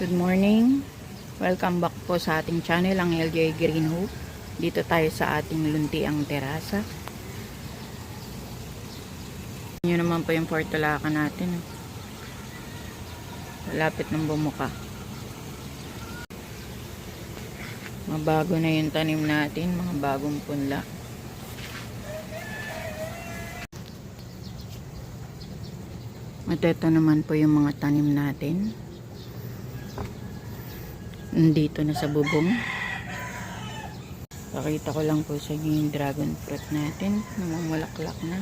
Good morning. Welcome back po sa ating channel, ang LJ Green Hope. Dito tayo sa ating luntiang terasa. Yun naman po yung portulaca natin. Malapit ng bumuka. Mabago na yung tanim natin, mga bagong punla. At ito naman po yung mga tanim natin. Nandito na sa bubong. Pakita ko lang po sa inyo yung dragon fruit natin. Namumulaklak na.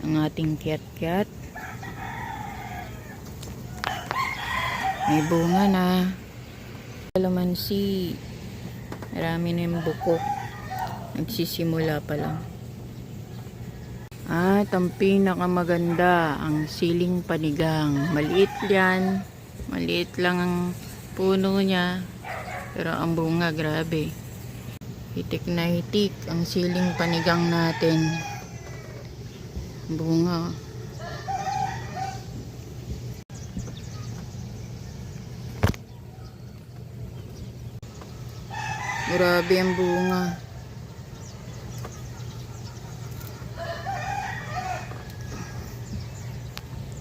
Ang ating kiat-kiat. May bunga na. Kalamansi. Marami na yung buko. Nagsisimula pa lang. At ang pinakamaganda, ang siling panigang. Maliit yan. Maliit lang ang puno niya. Pero ang bunga, grabe. Hitik na hitik ang siling panigang natin. Bunga. Grabe ang bunga.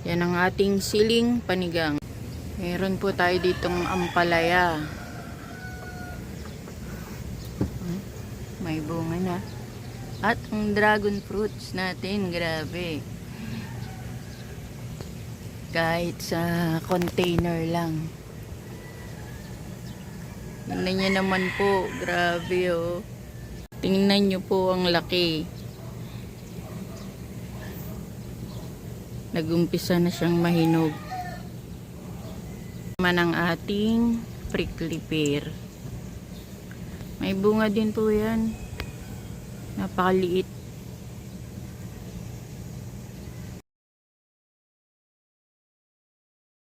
Yan ang ating siling panigang. Meron po tayo ditong ampalaya. May bunga na. At ang dragon fruits natin, grabe. Kahit sa container lang. Tingnan nyo naman po, grabe oh. Tingnan nyo po ang laki. Nagumpisa na siyang mahinog. Naman ang ating prickly pear. May bunga din po yan. Napakaliit.